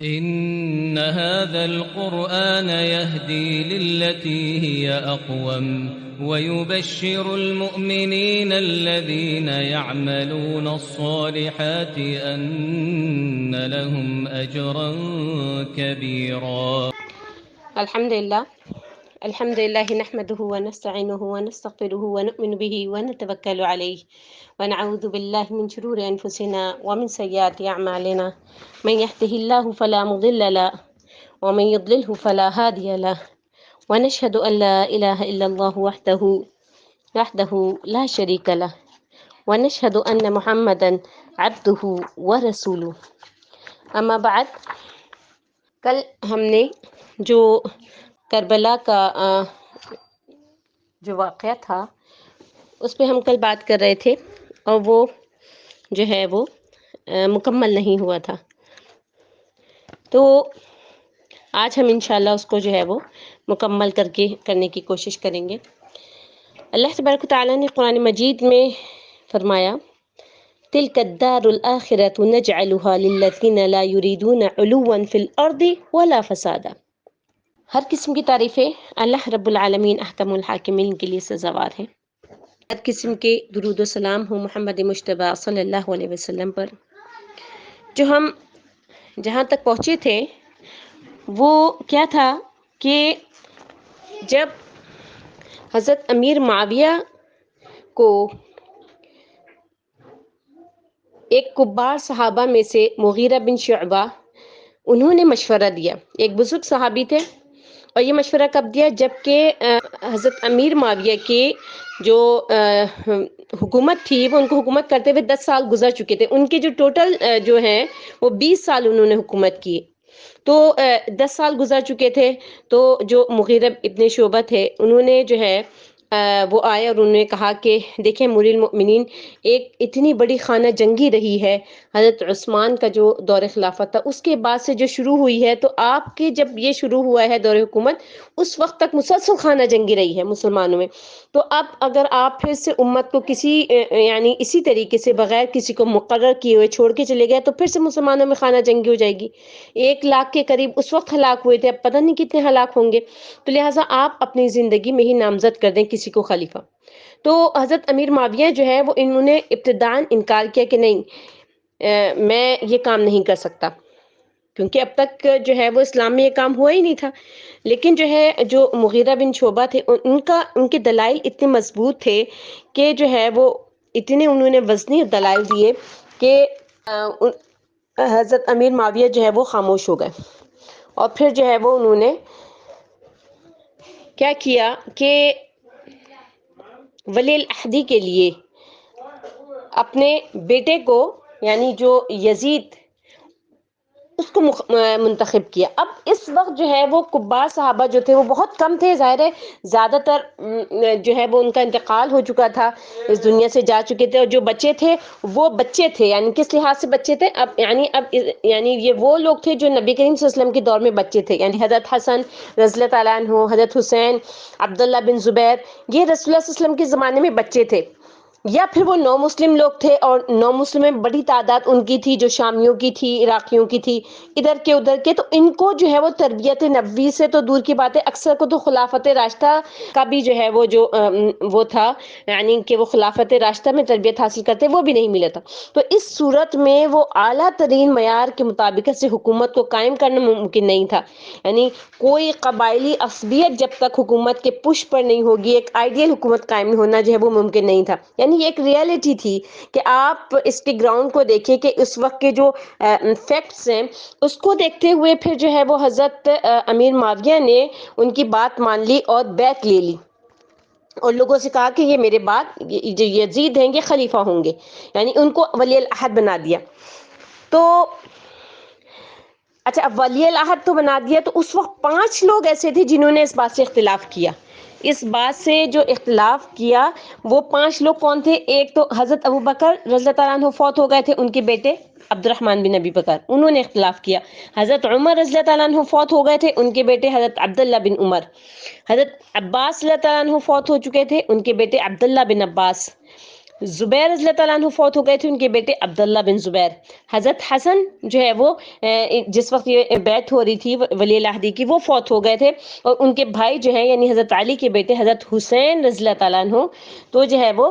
إن هذا القرآن يهدي للتي هي أقوم ويبشر المؤمنين الذين يعملون الصالحات أن لهم أجرا كبيرا. الحمد لله نحمده ونستعينه ونستغفره ونؤمن به ونتوكل عليه ونعوذ بالله من شرور أنفسنا ومن سيئات أعمالنا من يهده الله فلا مضل له ومن يضلله فلا هادي له ونشهد أن لا إله إلا الله وحده لا شريك له ونشهد أن محمدا عبده ورسوله. اما بعد، کل ہم نے جو کربلا کا جو واقعہ تھا اس پہ ہم کل بات کر رہے تھے اور وہ جو ہے وہ مکمل نہیں ہوا تھا، تو آج ہم انشاءاللہ اس کو جو ہے وہ مکمل کرنے کی کوشش کریں گے. اللہ تبارک و تعالیٰ نے قرآن مجید میں فرمایا تلک الدار الآخرۃ نجعلها للذین لا یریدون علوا فی الارض ولا فسادا. ہر قسم کی تعریفیں اللہ رب العالمین احکم الحاکمین کے لیے سزاوار ہیں. ہر قسم کے درود و سلام ہو محمد مجتبیٰ صلی اللہ علیہ وسلم پر. جو ہم جہاں تک پہنچے تھے وہ کیا تھا کہ جب حضرت امیر معاویہ کو ایک کبار صحابہ میں سے مغیرہ بن شعبہ انہوں نے مشورہ دیا. ایک بزرگ صحابی تھے اور یہ مشورہ کب دیا؟ جب کہ حضرت امیر معاویہ کی جو حکومت تھی وہ ان کو حکومت کرتے ہوئے 10 سال گزر چکے تھے. ان کے جو ٹوٹل جو ہیں وہ 20 سال انہوں نے حکومت کی، تو 10 سال گزر چکے تھے. تو جو مغیرہ ابن شعبہ تھے انہوں نے جو ہے وہ آئے اور انہوں نے کہا کہ دیکھیں امیر المؤمنین، ایک اتنی بڑی خانہ جنگی رہی ہے حضرت عثمان کا جو دور خلافت تھا اس کے بعد سے جو شروع ہوئی ہے، تو آپ کے جب یہ شروع ہوا ہے دور حکومت اس وقت تک مسلسل خانہ جنگی رہی ہے مسلمانوں میں. تو اب اگر آپ پھر سے امت کو کسی یعنی اسی طریقے سے بغیر کسی کو مقرر کیے ہوئے چھوڑ کے چلے گئے تو پھر سے مسلمانوں میں خانہ جنگی ہو جائے گی. 1 لاکھ کے قریب اس وقت ہلاک ہوئے تھے، اب پتہ نہیں کتنے ہلاک ہوں گے. تو لہٰذا آپ اپنی زندگی میں ہی نامزد کر دیں کسی کو خلیفہ. تو حضرت امیر معاویہ جو ہے وہ انہوں نے ابتداً انکار کیا کہ نہیں، میں یہ کام نہیں کر سکتا، کیونکہ اب تک جو ہے وہ اسلام میں یہ کام ہوا ہی نہیں تھا. لیکن جو ہے جو مغیرہ بن شعبہ تھے ان کے دلائل اتنے مضبوط تھے کہ جو ہے وہ اتنے انہوں نے وزنی دلائل دیے کہ حضرت امیر معاویہ جو ہے وہ خاموش ہو گئے. اور پھر جو ہے وہ انہوں نے کیا کیا کہ ولی العہدی کے لیے اپنے بیٹے کو یعنی جو یزید اس کو منتخب کیا. اب اس وقت جو ہے وہ کبار صحابہ جو تھے وہ بہت کم تھے، ظاہر ہے زیادہ تر جو ہے وہ ان کا انتقال ہو چکا تھا، اس دنیا سے جا چکے تھے، اور جو بچے تھے وہ بچے تھے. یعنی کس لحاظ سے بچے تھے؟ اب یعنی یہ وہ لوگ تھے جو نبی کریم صلی اللہ علیہ وسلم کے دور میں بچے تھے. یعنی حضرت حسن رضی اللہ تعالیٰ عنہ، حضرت حسین، عبداللہ بن زبیر، یہ رسول اللہ صلی اللہ علیہ وسلم کے زمانے میں بچے تھے. یا پھر وہ نو مسلم لوگ تھے، اور نو مسلم میں بڑی تعداد ان کی تھی جو شامیوں کی تھی، عراقیوں کی تھی، ادھر کے ادھر کے. تو ان کو جو ہے وہ تربیت نبوی سے تو دور کی بات ہے، اکثر کو تو خلافت راشدہ کا بھی جو ہے وہ تھا، یعنی کہ وہ خلافت راشدہ میں تربیت حاصل کرتے وہ بھی نہیں ملا تھا. تو اس صورت میں وہ اعلیٰ ترین معیار کے مطابق سے حکومت کو قائم کرنا ممکن نہیں تھا. یعنی کوئی قبائلی عصبیت جب تک حکومت کے پش پر نہیں ہوگی، ایک آئیڈیل حکومت قائم ہونا جو ہے وہ ممکن نہیں تھا. یعنی یہ ایک ریئلٹی تھی کہ آپ اس کے گراؤنڈ کو دیکھیں کہ اس وقت کے جو فیکٹس ہیں اس کو دیکھتے ہوئے پھر جو ہے وہ حضرت امیر معاویہ نے ان کی بات مان لی اور بیعت لے لی، اور لوگوں سے کہا کہ یہ میرے بعد جو یزید ہیں یہ خلیفہ ہوں گے، یعنی ان کو ولی العہد بنا دیا. تو اچھا، اب ولی العہد تو بنا دیا، تو اس وقت 5 لوگ ایسے تھے جنہوں نے اس بات سے اختلاف کیا. اس بات سے جو اختلاف کیا وہ 5 لوگ کون تھے؟ ایک تو حضرت ابوبکر رضی اللہ تعالیٰ عنہ فوت ہو گئے تھے، ان کے بیٹے عبد الرحمن بن ابی بکر انہوں نے اختلاف کیا. حضرت عمر رضی اللہ تعالیٰ عنہ فوت ہو گئے تھے، ان کے بیٹے حضرت عبداللہ بن عمر. حضرت عباس رضی اللہ تعالیٰ عنہ فوت ہو چکے تھے، ان کے بیٹے عبداللہ بن عباس. زبیر رضی اللہ تعالیٰ عنہ فوت ہو گئے تھے، ان کے بیٹے عبداللہ بن زبیر. حضرت حسن جو ہے وہ جس وقت یہ بیعت ہو رہی تھی ولی العہدی کی، وہ فوت ہو گئے تھے، اور ان کے بھائی جو ہیں یعنی حضرت علی کے بیٹے حضرت حسین رضی اللہ تعالیٰ عنہ، تو جو ہے وہ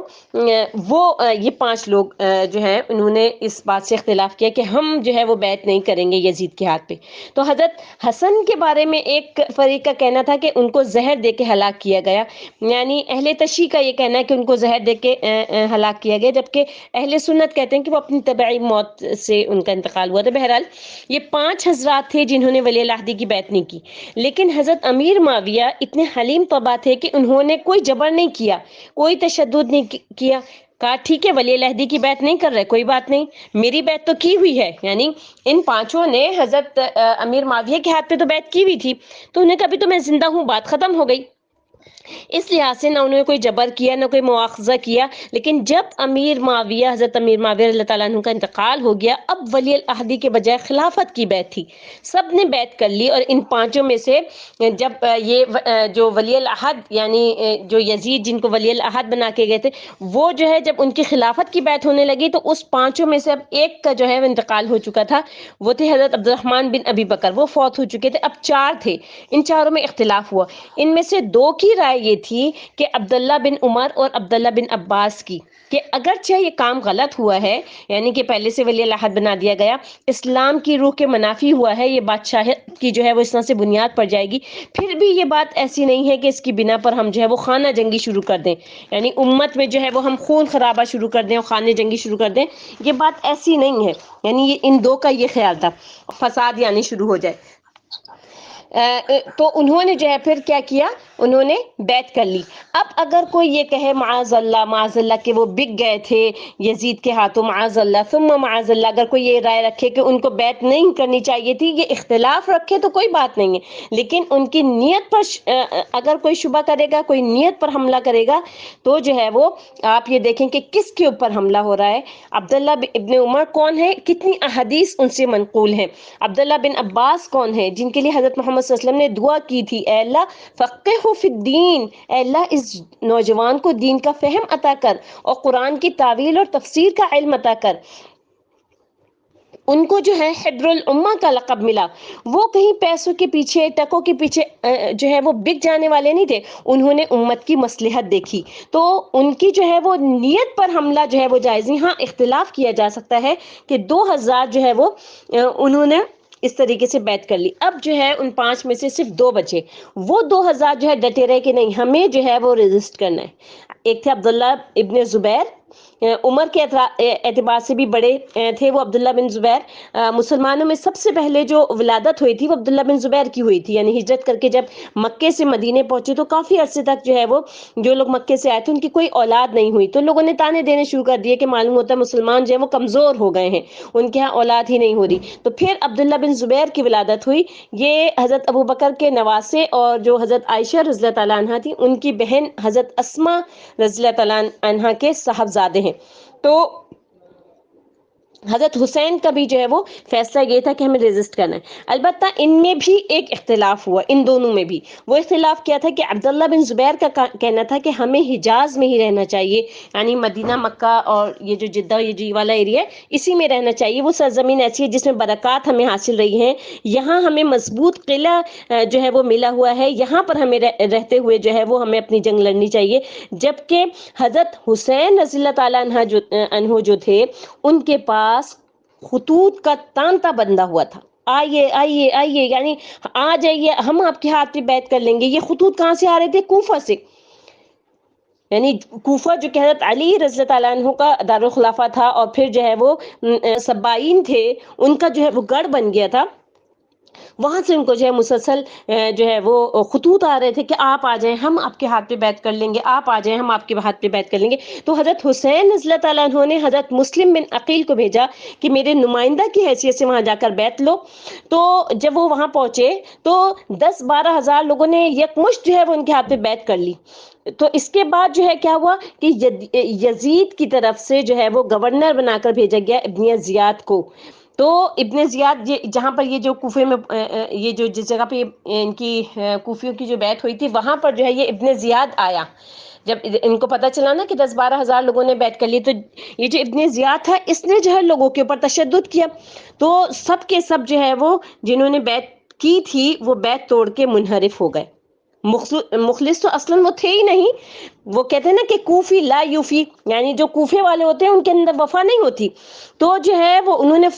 یہ 5 لوگ جو ہے انہوں نے اس بات سے اختلاف کیا کہ ہم جو ہے وہ بیعت نہیں کریں گے یزید کے ہاتھ پہ. تو حضرت حسن کے بارے میں ایک فریق کا کہنا تھا کہ ان کو زہر دے کے ہلاک کیا گیا، یعنی اہل تشیع کا یہ کہنا ہے کہ ان کو زہر دے کے ہلاک کیا گیا، جبکہ اہل سنت کہتے ہیں کہ وہ اپنی طبعی موت سے ان کا انتقال ہوا تھا. بہرحال یہ 5 حضرات تھے جنہوں نے ولی العہدی کی بیعت نہیں کی. لیکن حضرت امیر معاویہ اتنے حلیم طبع تھے کہ انہوں نے کوئی جبر نہیں کیا، کوئی تشدد نہیں کیا. کہا ٹھیک ہے ولی العہدی کی بیعت نہیں کر رہے، کوئی بات نہیں، میری بیعت تو کی ہوئی ہے. یعنی ان 5 نے حضرت امیر معاویہ کے ہاتھ پہ تو بیعت کی ہوئی تھی، تو انہیں کبھی تو میں زندہ ہوں، بات ختم ہو گئی. اس لحاظ سے نہ انہوں نے کوئی جبر کیا نہ کوئی مواخذہ کیا. لیکن جب حضرت امیر معاویہ رضی اللہ تعالیٰ عنہ کا انتقال ہو گیا، اب ولی العہدی کے بجائے خلافت کی بیعت تھی، سب نے بیعت کر لی. اور ان 5 میں سے جب یہ جو ولی العہد یعنی جو یزید جن کو ولی العہد بنا کے گئے تھے، وہ جو ہے جب ان کی خلافت کی بیعت ہونے لگی تو اس 5 میں سے اب ایک کا جو ہے وہ انتقال ہو چکا تھا، وہ تھے حضرت عبد الرحمن بن ابی بکر، وہ فوت ہو چکے تھے. اب 4 تھے، ان 4 میں اختلاف ہوا. ان میں سے 2 کی رائے یہ تھی کہ عبداللہ بن عمر اور عبداللہ بن عباس کی، کہ اگرچہ یہ کام غلط ہوا ہے، یعنی کہ پہلے سے ولی العہد بنا دیا گیا، اسلام کی روح کے منافی ہوا ہے، یہ بادشاہت کی جو ہے وہ اس طرح سے بنیاد پڑ جائے گی، پھر بھی یہ بات ایسی نہیں ہے کہ اس کی بنا پر ہم جو ہے وہ خانہ جنگی شروع کر دیں، یعنی امت میں جو ہے وہ ہم خون خرابہ شروع کر دیں اور خانہ جنگی شروع کر دیں، یہ بات ایسی نہیں ہے. یعنی یہ ان 2 کا یہ خیال تھا، فساد یعنی شروع ہو جائے. تو انہوں نے جو ہے پھر کیا کیا، انہوں نے بیعت کر لی. اب اگر کوئی یہ کہے معاذ اللہ کہ وہ بک گئے تھے یزید کے ہاتھوں، معاذ اللہ ثم معاذ اللہ، اگر کوئی یہ رائے رکھے کہ ان کو بیعت نہیں کرنی چاہیے تھی، یہ اختلاف رکھے تو کوئی بات نہیں ہے، لیکن ان کی نیت پر اگر کوئی شبہ کرے گا، کوئی نیت پر حملہ کرے گا، تو جو ہے وہ آپ یہ دیکھیں کہ کس کے اوپر حملہ ہو رہا ہے. عبداللہ ابن عمر کون ہے، کتنی احادیث ان سے منقول ہیں. عبداللہ بن عباس کون ہے، جن کے لیے حضرت محمد صلی اللہ علیہ وسلم نے دعا کی تھی، اے اللہ فقہہ فی الدین، اے اللہ اس نوجوان کو دین کا فہم عطا کر اور قرآن کی تعویل اور تفسیر کا علم عطا کر. ان کو جو ہے حبر الامہ کا لقب ملا. وہ کہیں پیسوں کے پیچھے، ٹکوں کے پیچھے جو ہے وہ بک جانے والے نہیں تھے، انہوں نے امت کی مصلحت دیکھی. تو ان کی جو ہے وہ نیت پر حملہ جو ہے وہ جائز نہیں. ہاں اختلاف کیا جا سکتا ہے کہ 2000 جو ہے وہ انہوں نے اس طریقے سے بیعت کر لی. اب جو ہے ان 5 میں سے صرف 2 بچے، وہ 2000 جو ہے ڈٹے رہے کہ نہیں ہمیں جو ہے وہ ریزسٹ کرنا ہے. ایک تھے عبداللہ ابن زبیر، عمر کے اعتبار سے بھی بڑے تھے وہ عبداللہ بن زبیر. مسلمانوں میں سب سے پہلے جو ولادت ہوئی تھی وہ عبداللہ بن زبیر کی ہوئی تھی، یعنی ہجرت کر کے جب مکے سے مدینے پہنچے تو کافی عرصے تک جو ہے وہ جو لوگ مکے سے آئے تھے ان کی کوئی اولاد نہیں ہوئی، تو لوگوں نے تانے دینے شروع کر دیے کہ معلوم ہوتا ہے مسلمان جو ہے وہ کمزور ہو گئے ہیں، ان کے ہاں اولاد ہی نہیں ہو رہی. تو پھر عبداللہ بن زبیر کی ولادت ہوئی. یہ حضرت ابو بکر کے نواسے اور جو حضرت عائشہ رضی اللہ تعالیٰ عنہ تھی ان کی بہن حضرت اسماء رضی اللہ تعالیٰ عنہ کے صاحبزادے ہیں. تو حضرت حسین کا بھی جو ہے وہ فیصلہ یہ تھا کہ ہمیں ریزسٹ کرنا ہے. البتہ ان میں بھی ایک اختلاف ہوا، ان دونوں میں بھی. وہ اختلاف کیا تھا کہ عبداللہ بن زبیر کا کہنا تھا کہ ہمیں حجاز میں ہی رہنا چاہیے، یعنی مدینہ مکہ اور یہ جو جدہ یہ جو والا ایریا ہے اسی میں رہنا چاہیے. وہ سرزمین ایسی ہے جس میں برکات ہمیں حاصل رہی ہیں، یہاں ہمیں مضبوط قلعہ جو ہے وہ ملا ہوا ہے، یہاں پر ہمیں رہتے ہوئے جو ہے وہ ہمیں اپنی جنگ لڑنی چاہیے. جبکہ حضرت حسین رضی اللہ تعالیٰ عنہ جو تھے ان کے پاس خطوط کا تانتا بندہ ہوا تھا، آئیے آئیے آئیے، یعنی آ جائیے ہم آپ کے ہاتھ پہ بیعت کر لیں گے. یہ خطوط کہاں سے آ رہے تھے؟ کوفہ سے. یعنی کوفہ جو کہ حضرت علی رضی اللہ تعالیٰ عنہ کا دارالخلافہ تھا اور پھر جو ہے وہ سبائین تھے ان کا جو ہے وہ گڑھ بن گیا تھا، وہاں سے ان کو جو ہے مسلسل جو ہے وہ خطوط آ رہے تھے کہ آپ آ جائیں ہم آپ کے ہاتھ پہ بیعت کر لیں گے، آپ آ جائیں ہم آپ کے ہاتھ پہ بیعت کر لیں گے. تو حضرت حسین رضی اللہ تعالیٰ عنہ نے حضرت مسلم بن عقیل کو بھیجا کہ میرے نمائندہ کی حیثیت سے وہاں جا کر بیعت لو. تو جب وہ وہاں پہنچے تو 10-12 ہزار لوگوں نے یکمشت جو ہے وہ ان کے ہاتھ پہ بیعت کر لی. تو اس کے بعد جو ہے کیا ہوا کہ یزید کی طرف سے جو ہے وہ گورنر بنا کر بھیجا گیا ابن زیاد کو. تو ابن زیاد جہاں پر یہ جو کوفے میں یہ جو جس جگہ پہ ان کی کوفیوں کی جو بیعت ہوئی تھی وہاں پر جو ہے یہ ابن زیاد آیا. جب ان کو پتہ چلا نا کہ 10-12 ہزار لوگوں نے بیعت کر لی، تو یہ جو ابن زیاد تھا اس نے جو ہے لوگوں کے اوپر تشدد کیا، تو سب کے سب جو ہے وہ جنہوں نے بیعت کی تھی وہ بیعت توڑ کے منحرف ہو گئے۔ مخلص تو اصلاً وہ تھے ہی نہیں، وہ کہتے ہیں نا کہ کوفی لا یوفی، یعنی جو کوفے والے ہوتے ہیں ان کے اندر وفا نہیں ہوتی، تو جو ہے وہ انہوں نے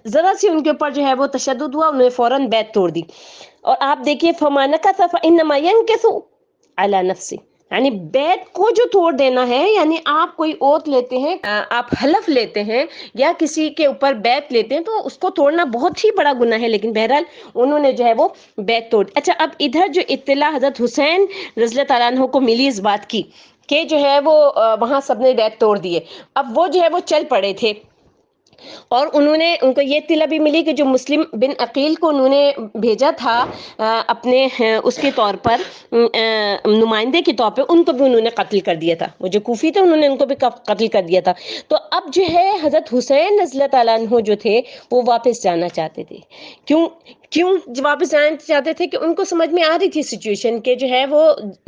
ذرا سی ان کے اوپر جو ہے وہ تشدد ہوا، انہوں نے فوراً بیعت توڑ دی۔ اور آپ دیکھیے فَمَا نَكَثَ فَإِنَّمَا يَنكِثُ عَلَى نَفْسِهِ، یعنی بیعت کو جو توڑ دینا ہے، یعنی آپ کوئی اوت لیتے ہیں، آپ حلف لیتے ہیں یا کسی کے اوپر بیعت لیتے ہیں تو اس کو توڑنا بہت ہی بڑا گناہ ہے، لیکن بہرحال انہوں نے جو ہے وہ بیعت توڑ۔ اچھا، اب ادھر جو اطلاع حضرت حسین رضی اللہ تعالیٰ عنہ کو ملی اس بات کی کہ جو ہے وہ وہاں سب نے بیعت توڑ دیے، اب وہ جو ہے وہ چل پڑے تھے، اور ان کو یہ اطلاع بھی ملی کہ جو مسلم بن عقیل کو انہوں نے بھیجا تھا اپنے اس کے طور پر نمائندے کے طور پہ، ان کو بھی انہوں نے قتل کر دیا تھا، وہ جو کوفی تھے انہوں نے ان کو بھی قتل کر دیا تھا۔ تو اب جو ہے حضرت حسین رضی اللہ تعالیٰ عنہ جو تھے وہ واپس جانا چاہتے تھے۔ کیوں واپس جانا چاہتے تھے؟ کہ ان کو سمجھ میں آ رہی تھی سچویشن کہ جو ہے وہ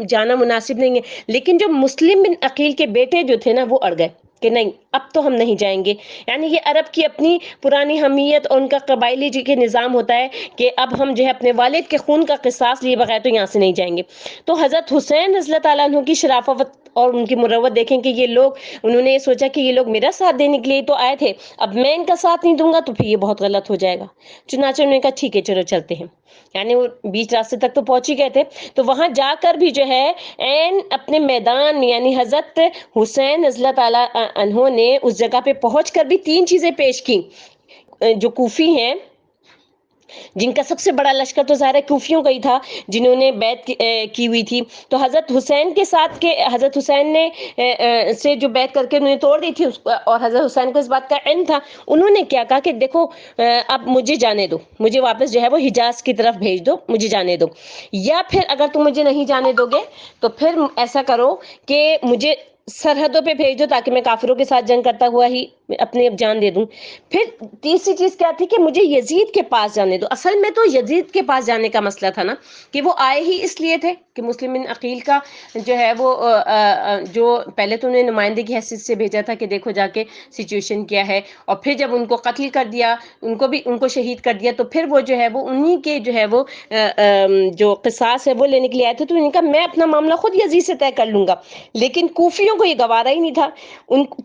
جانا مناسب نہیں ہے، لیکن جو مسلم بن عقیل کے بیٹے جو تھے نا وہ اڑ گئے کہ نہیں اب تو ہم نہیں جائیں گے، یعنی یہ عرب کی اپنی پرانی حمیت اور ان کا قبائلی جی کے نظام ہوتا ہے کہ اب ہم جو ہے اپنے والد کے خون کا قصاص لیے بغیر تو یہاں سے نہیں جائیں گے۔ تو حضرت حسین رضی اللہ تعالیٰ عنہ کی شرافت اور ان کی مروت دیکھیں کہ یہ لوگ، انہوں نے یہ سوچا کہ یہ لوگ میرا ساتھ دینے کے لیے تو آئے تھے، اب میں ان کا ساتھ نہیں دوں گا تو پھر یہ بہت غلط ہو جائے گا، چنانچہ انہوں نے کہا ٹھیک ہے چلو چلتے ہیں، یعنی وہ بیچ راستے تک تو پہنچ ہی گئے تھے۔ تو وہاں جا کر بھی جو ہے این اپنے میدان میں، یعنی حضرت حسین رضی اللہ تعالیٰ عنہ نے اس جگہ پہ پہنچ کر بھی 3 چیزیں پیش کی۔ جو کوفی ہیں جن کا سب سے بڑا لشکر تو ظاہر ہے کوفیوں کا ہی تھا جنہوں نے بیعت کی ہوئی تھی، تو حضرت حسین کے ساتھ کے حضرت حسین نے سے جو بیعت کر کے انہوں نے توڑ دی تھی، اور حضرت حسین کو اس بات کا علم تھا، انہوں نے کیا کہا کہ دیکھو اب مجھے جانے دو، مجھے واپس جو ہے وہ حجاز کی طرف بھیج دو، مجھے جانے دو، یا پھر اگر تم مجھے نہیں جانے دو گے تو پھر ایسا کرو کہ مجھے سرحدوں پہ بھیج دو تاکہ میں کافروں کے ساتھ جنگ کرتا ہوا ہی اپنی اب جان دے دوں۔ پھر تیسری چیز کیا تھی کہ مجھے یزید کے پاس جانے دو۔ اصل میں تو یزید کے پاس جانے کا مسئلہ تھا نا کہ وہ آئے ہی اس لیے تھے کہ مسلم بن عقیل کا جو ہے وہ جو پہلے تو انہیں نمائندے کی حیثیت سے بھیجا تھا کہ دیکھو جا کے سچویشن کیا ہے، اور پھر جب ان کو قتل کر دیا، ان کو شہید کر دیا، تو پھر وہ جو ہے وہ انہی کے جو ہے وہ جو قصاص ہے وہ لینے کے لیے آئے تھے۔ تو انہوں نے کہا میں اپنا معاملہ خود یزید سے طے کر لوں گا، لیکن کوفیوں کو یہ گوارا ہی نہیں تھا۔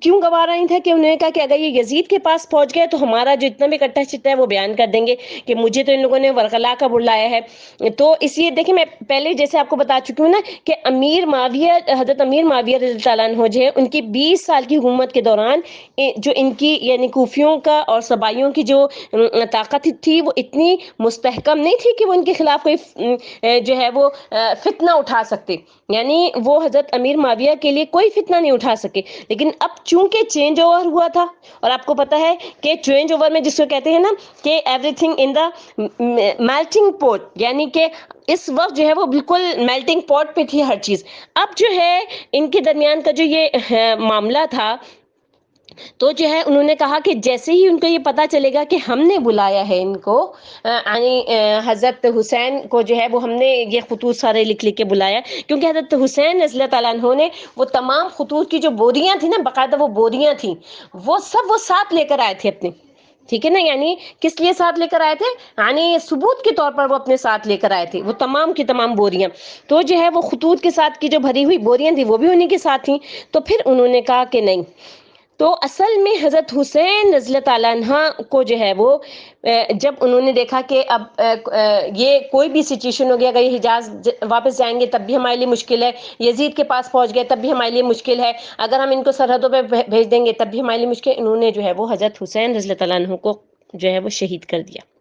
کیوں گوارا نہیں تھا؟ کہ انہوں نے کہا کہ اگر یہ یزید کے پاس پہنچ گئے تو ہمارا جو اتنا بھی کٹا چٹا ہے وہ بیان کر دیں گے کہ مجھے تو ان لوگوں نے ورغلا کا بلایا ہے۔ تو اس لیے دیکھیں میں پہلے جیسے آپ کو بتا چکی ہوں نا کہ حضرت امیر معاویہ رضی اللہ عنہ جو ہے ان کی 20 سال کی حکومت کے دوران جو ان کی یعنی کوفیوں کا اور سبائیوں کی جو طاقت تھی وہ اتنی مستحکم نہیں تھی کہ وہ ان کے خلاف کوئی جو ہے وہ فتنہ اٹھا سکتے، یعنی وہ حضرت امیر معاویہ کے لیے کوئی فتنہ نہیں اٹھا سکے۔ لیکن اب چونکہ چینج اوور ہوا تھا، اور آپ کو پتا ہے کہ چینج اوور میں جس کو کہتے ہیں نا کہ everything in the melting pot, یعنی کہ اس وقت جو ہے وہ بالکل میلٹنگ پوٹ پہ تھی ہر چیز۔ اب جو ہے ان کے درمیان کا جو یہ معاملہ تھا، تو جو ہے انہوں نے کہا کہ جیسے ہی ان کو یہ پتا چلے گا کہ ہم نے بلایا ہے ان کو، یعنی حضرت حسین کو جو ہے وہ ہم نے یہ خطوط سارے لکھ کے بلایا، کیونکہ حضرت حسین رضی اللہ تعالیٰ عنہ نے وہ تمام خطوط کی جو بوریاں تھیں نا، باقاعدہ وہ بوریاں تھیں، وہ سب وہ ساتھ لے کر آئے تھے اپنے، ٹھیک ہے نا، یعنی کس لیے ساتھ لے کر آئے تھے؟ یعنی ثبوت کے طور پر وہ اپنے ساتھ لے کر آئے تھے وہ تمام کی تمام بوریاں، تو جو ہے وہ خطوط کے ساتھ کی جو بھری ہوئی بوریاں تھیں وہ بھی انہیں کے ساتھ تھیں۔ تو پھر انہوں نے کہا کہ نہیں، تو اصل میں حضرت حسین رضی اللہ تعالیٰ عنہ کو جو ہے وہ جب انہوں نے دیکھا کہ اب یہ کوئی بھی سچویشن ہو گیا، اگر یہ حجاز واپس جائیں گے تب بھی ہمارے لیے مشکل ہے، یزید کے پاس پہنچ گئے تب بھی ہمارے لیے مشکل ہے، اگر ہم ان کو سرحدوں پہ بھیج دیں گے تب بھی ہمارے لیے مشکل ہے، انہوں نے جو ہے وہ حضرت حسین رضی اللہ تعالیٰ عنہ کو جو ہے وہ شہید کر دیا۔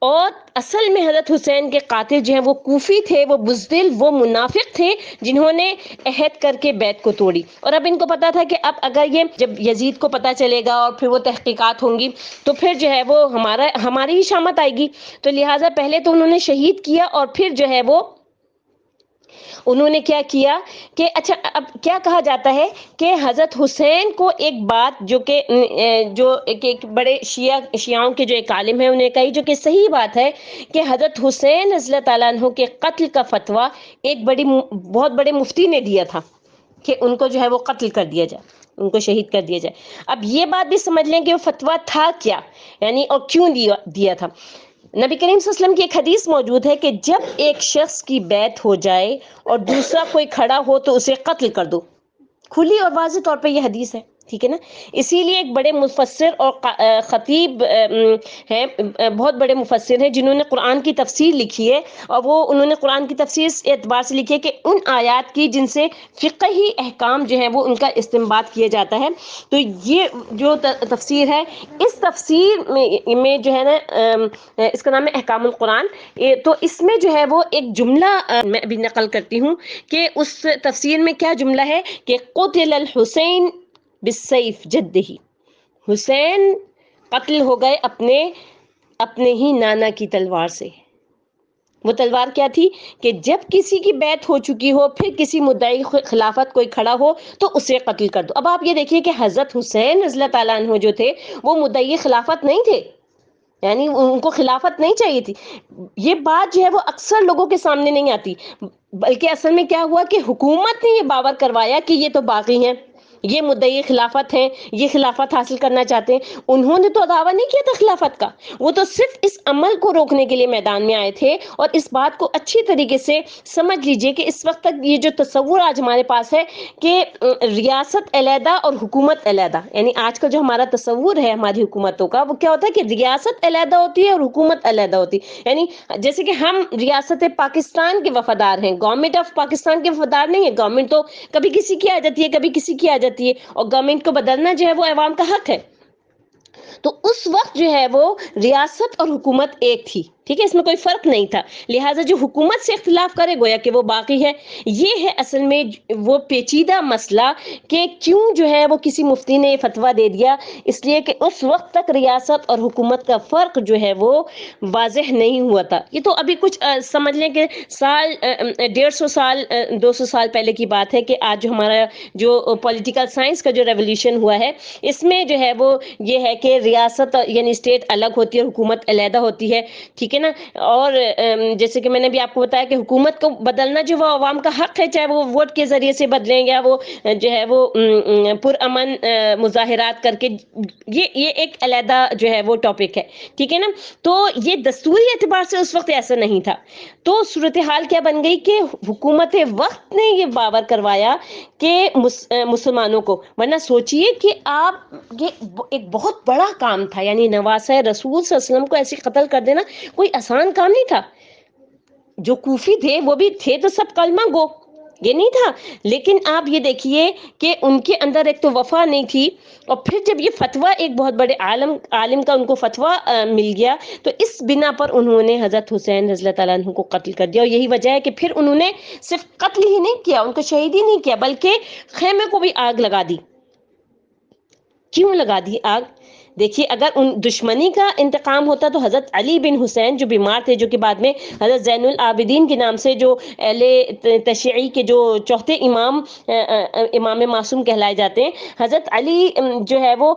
اور اصل میں حضرت حسین کے قاتل جو ہیں وہ کوفی تھے، وہ بزدل، وہ منافق تھے جنہوں نے عہد کر کے بیعت کو توڑی، اور اب ان کو پتا تھا کہ اب اگر یہ جب یزید کو پتا چلے گا اور پھر وہ تحقیقات ہوں گی تو پھر جو ہے وہ ہماری ہی شامت آئے گی، تو لہٰذا پہلے تو انہوں نے شہید کیا، اور پھر جو ہے وہ انہوں نے کیا کیا کہ اچھا اب کیا کہا جاتا ہے کہ حضرت حسین کو ایک بات جو کہ ایک بڑے شیعوں کے جو ایک عالم ہیں انہیں کہی، جو کہ صحیح بات ہے، کہ حضرت حسین رضی اللہ تعالیٰ عنہ کے قتل کا فتویٰ ایک بہت بڑے مفتی نے دیا تھا، کہ ان کو جو ہے وہ قتل کر دیا جائے، ان کو شہید کر دیا جائے۔ اب یہ بات بھی سمجھ لیں کہ وہ فتویٰ تھا کیا، یعنی اور کیوں دیا تھا۔ نبی کریم صلی اللہ علیہ وسلم کی ایک حدیث موجود ہے کہ جب ایک شخص کی بیعت ہو جائے اور دوسرا کوئی کھڑا ہو تو اسے قتل کر دو، کھلی اور واضح طور پہ یہ حدیث ہے، ٹھیک ہے نا۔ اسی لیے ایک بڑے مفسر اور خطیب ہیں، بہت بڑے مفسر ہیں جنہوں نے قرآن کی تفسیر لکھی ہے، اور وہ انہوں نے قرآن کی تفسیر اس اعتبار سے لکھی ہے کہ ان آیات کی جن سے فقہی احکام جو ہیں وہ ان کا استنباط کیا جاتا ہے۔ تو یہ جو تفسیر ہے، اس تفسیر میں جو ہے نا اس کا نام ہے احکام القرآن۔ تو اس میں جو ہے وہ ایک جملہ میں ابھی نقل کرتی ہوں کہ اس تفسیر میں کیا جملہ ہے کہ قتل الحسین بالسیف جدہ، حسین قتل ہو گئے اپنے ہی نانا کی تلوار سے۔ وہ تلوار کیا تھی کہ جب کسی کی بیعت ہو چکی ہو، پھر کسی مدعی خلافت کوئی کھڑا ہو تو اسے قتل کر دو۔ اب آپ یہ دیکھیے کہ حضرت حسین رضی اللہ تعالیٰ عنہ جو تھے وہ مدعی خلافت نہیں تھے، یعنی ان کو خلافت نہیں چاہیے تھی۔ یہ بات جو ہے وہ اکثر لوگوں کے سامنے نہیں آتی، بلکہ اصل میں کیا ہوا کہ حکومت نے یہ باور کروایا کہ یہ تو باغی ہیں، یہ مدعی خلافت ہے، یہ خلافت حاصل کرنا چاہتے ہیں۔ انہوں نے تو دعویٰ نہیں کیا تھا خلافت کا، وہ تو صرف اس عمل کو روکنے کے لیے میدان میں آئے تھے۔ اور اس بات کو اچھی طریقے سے سمجھ لیجئے کہ اس وقت تک یہ جو تصور آج ہمارے پاس ہے کہ ریاست علیحدہ اور حکومت علیحدہ، یعنی آج کا جو ہمارا تصور ہے ہماری حکومتوں کا، وہ کیا ہوتا ہے کہ ریاست علیحدہ ہوتی ہے اور حکومت علیحدہ ہوتی ہے۔ یعنی جیسے کہ ہم ریاست پاکستان کے وفادار ہیں، گورنمنٹ آف پاکستان کے وفادار نہیں ہے۔ گورنمنٹ تو کبھی کسی کی آ جاتی ہے، کبھی کسی کی آ جاتی ہے، اور گورنمنٹ کو بدلنا جو ہے وہ عوام کا حق ہے۔ تو اس وقت جو ہے وہ ریاست اور حکومت ایک تھی، ٹھیک ہے، اس میں کوئی فرق نہیں تھا۔ لہٰذا جو حکومت سے اختلاف کرے گویا کہ وہ باقی ہے۔ یہ ہے اصل میں وہ پیچیدہ مسئلہ کہ کیوں جو ہے وہ کسی مفتی نے یہ فتویٰ دے دیا، اس لیے کہ اس وقت تک ریاست اور حکومت کا فرق جو ہے وہ واضح نہیں ہوا تھا۔ یہ تو ابھی کچھ سمجھ لیں کہ 150 سال 200 سال پہلے کی بات ہے کہ آج جو ہمارا جو پولیٹیکل سائنس کا جو ریولیوشن ہوا ہے، اس میں جو ہے وہ یہ ہے کہ ریاست یعنی اسٹیٹ الگ ہوتی ہے، حکومت علیحدہ ہوتی ہے، ٹھیک ہے نا۔ اور جیسے کہ میں نے بھی آپ کو بتایا کہ حکومت کو بدلنا جو وہ عوام کا حق ہے، چاہے وہ ووٹ کے ذریعے سے بدلیں یا وہ جو ہے وہ پرامن مظاہرات کر کے، یہ ایک علیحدہ جو ہے وہ ٹاپک ہے، ٹھیک ہے نا۔ تو یہ دستوری اعتبار سے اس وقت ایسا نہیں تھا۔ تو صورتحال کیا بن گئی کہ حکومت وقت نے یہ باور کروایا کہ مسلمانوں کو، ورنہ سوچئے کہ آپ یہ ایک بہت بڑا کام تھا، یعنی نواسہ رسول صلی اللہ علیہ وسلم کو ایسے قتل کر دینا کوئی آسان کام نہیں تھا۔ جو کوفی تھے وہ بھی تھے تو سب کلمہ گو، یہ نہیں تھا، لیکن آپ یہ دیکھیے کہ ان کے اندر ایک تو وفا نہیں تھی، اور پھر جب یہ فتویٰ ایک بہت بڑے عالم کا ان کو فتویٰ مل گیا، تو اس بنا پر انہوں نے حضرت حسین رضی اللہ تعالیٰ عنہ کو قتل کر دیا۔ اور یہی وجہ ہے کہ پھر انہوں نے صرف قتل ہی نہیں کیا، ان کو شہید ہی نہیں کیا، بلکہ خیمے کو بھی آگ لگا دی۔ کیوں لگا دی آگ؟ دیکھیے، اگر ان دشمنی کا انتقام ہوتا تو حضرت علی بن حسین جو بیمار تھے، جو کہ بعد میں حضرت زین العابدین کے نام سے جو اہل تشیعی کے جو چوتھے امام معصوم کہلائے جاتے ہیں، حضرت علی جو ہے وہ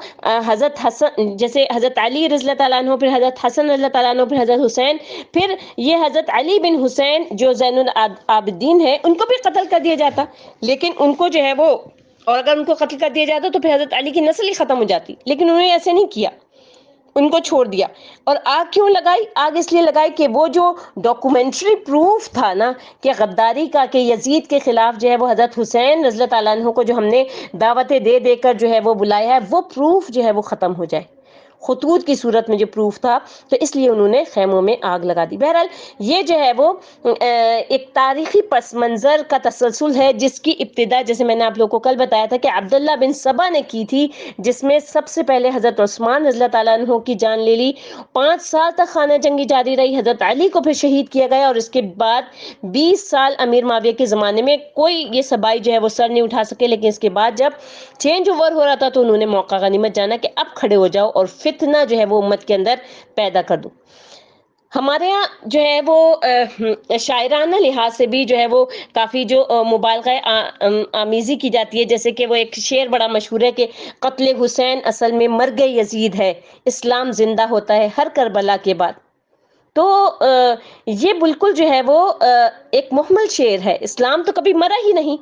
حضرت حسن، جیسے حضرت علی رضی اللہ تعالیٰ عنہ، پھر حضرت حسن رضی اللہ تعالیٰ عنہ، پھر حضرت حسین، پھر یہ حضرت علی بن حسین جو زین العابدین ہے، ان کو بھی قتل کر دیا جاتا، لیکن ان کو جو ہے وہ، اور اگر ان کو قتل کر دیا جاتا تو پھر حضرت علی کی نسل ہی ختم ہو جاتی، لیکن انہوں نے ایسے نہیں کیا، ان کو چھوڑ دیا۔ اور آگ کیوں لگائی؟ آگ اس لیے لگائی کہ وہ جو ڈاکومنٹری پروف تھا نا کہ غداری کا، کہ یزید کے خلاف جو ہے وہ حضرت حسین رضی اللہ تعالیٰ عنہ کو جو ہم نے دعوتیں دے دے کر جو ہے وہ بلایا ہے، وہ پروف جو ہے وہ ختم ہو جائے، خطوط کی صورت میں جو پروف تھا، تو اس لیے انہوں نے خیموں میں آگ لگا دی۔ بہرحال یہ جو ہے وہ ایک تاریخی پس منظر کا تسلسل ہے، جس کی ابتدا، جیسے میں نے آپ لوگوں کو کل بتایا تھا، کہ عبداللہ بن سبا نے کی تھی، جس میں سب سے پہلے حضرت عثمان رضی اللہ تعالیٰ عنہ کی جان لے لی۔ 5 سال تک خانہ جنگی جاری رہی، حضرت علی کو پھر شہید کیا گیا، اور اس کے بعد 20 سال امیر معاویہ کے زمانے میں کوئی یہ سبائی جو ہے وہ سر نہیں اٹھا سکے، لیکن اس کے بعد جب چینج اوور ہو رہا تھا تو انہوں نے موقع غنیمت جانا کہ اب کھڑے ہو جاؤ اور فتنہ جو ہے وہ امت کے اندر پیدا کر دو۔ ہمارے ہاں جو ہے وہ شاعرانہ لحاظ سے بھی جو ہے وہ کافی جو مبالغہ آمیزی کی جاتی ہے، جیسے کہ وہ ایک شعر بڑا مشہور ہے کہ قتل حسین اصل میں مرگ یزید ہے، اسلام زندہ ہوتا ہے ہر کربلا کے بعد۔ تو یہ بالکل جو ہے وہ ایک محمل شعر ہے، اسلام تو کبھی مرا ہی نہیں،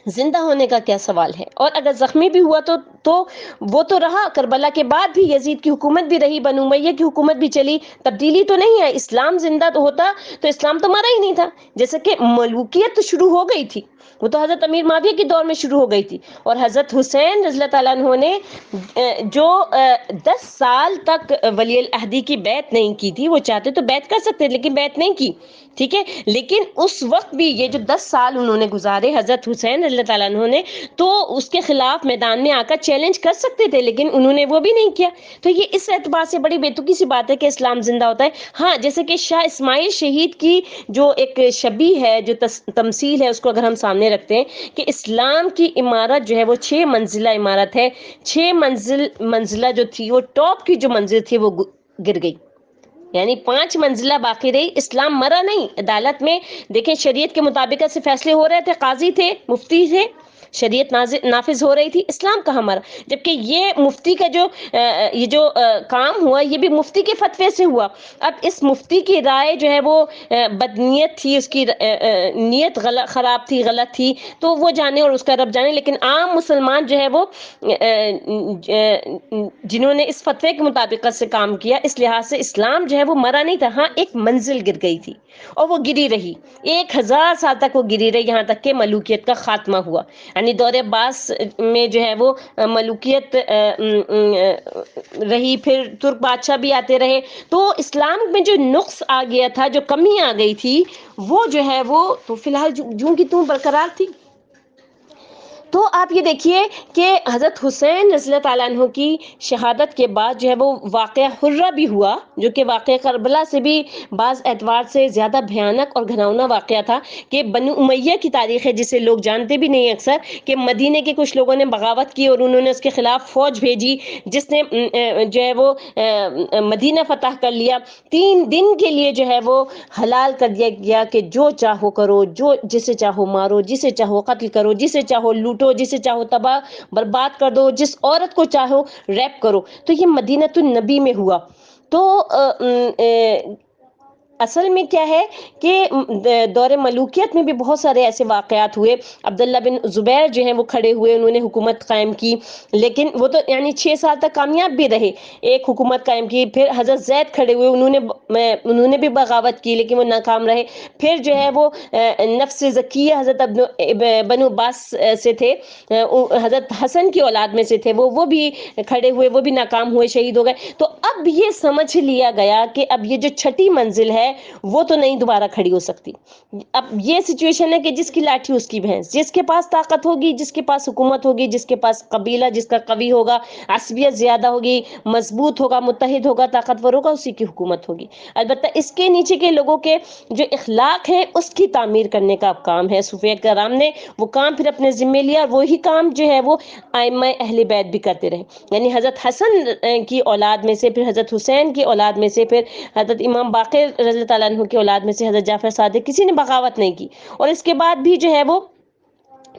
زندہ ہونے کا کیا سوال ہے؟ اور اگر زخمی بھی ہوا تو وہ تو رہا، کربلا کے بعد بھی یزید کی حکومت بھی رہی، بنو امیہ کی حکومت بھی چلی، تبدیلی تو نہیں ہے۔ اسلام زندہ تو ہوتا تو اسلام تو مرا ہی نہیں تھا۔ جیسے کہ ملوکیت تو شروع ہو گئی تھی، وہ تو حضرت امیر معاویہ کے دور میں شروع ہو گئی تھی، اور حضرت حسین رضی اللہ تعالیٰ عنہ نے جو 10 سال تک ولی العہدی کی بیعت نہیں کی تھی، وہ چاہتے تو بیعت کر سکتے لیکن بیعت نہیں کی، ٹھیک ہے، لیکن اس وقت بھی یہ جو 10 سال انہوں نے گزارے حضرت حسین رضی اللہ تعالیٰ عنہ نے، تو اس کے خلاف میدان میں آ کر چیلنج کر سکتے تھے لیکن انہوں نے وہ بھی نہیں کیا۔ تو یہ اس اعتبار سے بڑی بیتوکی سی بات ہے کہ اسلام زندہ ہوتا ہے۔ ہاں، جیسے کہ شاہ اسماعیل شہید کی جو ایک شبیہ ہے، جو تمثیل ہے، اس کو اگر ہم سامنے رکھتے ہیں کہ اسلام کی عمارت جو ہے وہ 6 منزلہ عمارت ہے، 6 منزلہ جو تھی، وہ ٹاپ کی جو منزل تھی وہ گر گئی، یعنی 5 منزلہ باقی رہی۔ اسلام مرا نہیں۔ عدالت میں دیکھیں، شریعت کے مطابق سے فیصلے ہو رہے تھے، قاضی تھے، مفتی تھے، شریعت نافذ ہو رہی تھی، اسلام کہاں مرا؟ جبکہ یہ مفتی کا جو کام ہوا، یہ بھی مفتی کے فتوے سے ہوا۔ اب اس مفتی کی رائے جو ہے وہ بدنیت تھی، اس کی نیت خراب تھی، غلط تھی، تو وہ جانے اور اس کا رب جانے، لیکن عام مسلمان جو ہے وہ جنہوں نے اس فتوے کے مطابق سے کام کیا، اس لحاظ سے اسلام جو ہے وہ مرا نہیں تھا۔ ہاں، ایک منزل گر گئی تھی اور وہ گری رہی، 1000 سال تک وہ گری رہی، یہاں تک کہ ملوکیت کا خاتمہ ہوا۔ یعنی دور عباس میں جو ہے وہ ملوکیت رہی، پھر ترک بادشاہ بھی آتے رہے، تو اسلام میں جو نقص آ گیا تھا، جو کمی آ گئی تھی، وہ جو ہے وہ تو فی الحال جوں کی توں برقرار تھی۔ تو آپ یہ دیکھیے کہ حضرت حسین رضی اللہ تعالیٰ عنہ کی شہادت کے بعد جو ہے وہ واقعہ حرہ بھی ہوا، جو کہ واقعہ کربلا سے بھی بعض اعتبار سے زیادہ بھیانک اور گھناؤنا واقعہ تھا، کہ بنو امیہ کی تاریخ ہے جسے لوگ جانتے بھی نہیں اکثر، کہ مدینے کے کچھ لوگوں نے بغاوت کی اور انہوں نے اس کے خلاف فوج بھیجی، جس نے جو ہے وہ مدینہ فتح کر لیا۔ 3 دن کے لیے جو ہے وہ حلال کر دیا گیا کہ جو چاہو کرو، جسے چاہو مارو، جسے چاہو قتل کرو، جسے چاہو لوٹو، جسے چاہو تباہ برباد کر دو، جس عورت کو چاہو ریپ کرو۔ تو یہ مدینہ النبی میں ہوا۔ تو اصل میں کیا ہے کہ دور ملوکیت میں بھی بہت سارے ایسے واقعات ہوئے۔ عبداللہ بن زبیر جو ہیں وہ کھڑے ہوئے، انہوں نے حکومت قائم کی، لیکن وہ تو یعنی 6 سال تک کامیاب بھی رہے، ایک حکومت قائم کی۔ پھر حضرت زید کھڑے ہوئے، انہوں نے بھی بغاوت کی لیکن وہ ناکام رہے۔ پھر جو ہے وہ نفس زکیہ حضرت بنو عباس سے تھے، حضرت حسن کی اولاد میں سے تھے، وہ بھی کھڑے ہوئے، وہ بھی ناکام ہوئے، شہید ہو گئے۔ تو اب یہ سمجھ لیا گیا کہ اب یہ جو 6ٹھی منزل ہے وہ تو نہیں دوبارہ کھڑی ہو سکتی۔ اب یہ سچویشن ہے کہ جس کی لاٹھی اس کی بھینس، جس کے پاس طاقت ہوگی، جس کے پاس حکومت ہوگی، جس کے پاس قبیلہ جس کا قوی ہوگا، عصبیت زیادہ ہوگی، مضبوط ہوگا، متحد ہوگا، طاقتور ہوگا، اسی کی حکومت ہوگی۔ البتہ اس کے نیچے کے لوگوں کے جو اخلاق ہے اس کی تعمیر کرنے کا کام ہے صوفیاء کرام نے، وہ کام پھر اپنے ذمے لیا، اور وہی کام جو ہے وہ ائمہ اہل بیت بھی کرتے رہے۔ یعنی حضرت حسن کی اولاد میں سے، پھر حضرت حسین کی اولاد میں سے، پھر حضرت امام باقر رضی اللہ تعالیٰ عنہ کی اولاد میں سے حضرت جعفر صادق، کسی نے بغاوت نہیں کی، اور اس کے بعد بھی جو ہے وہ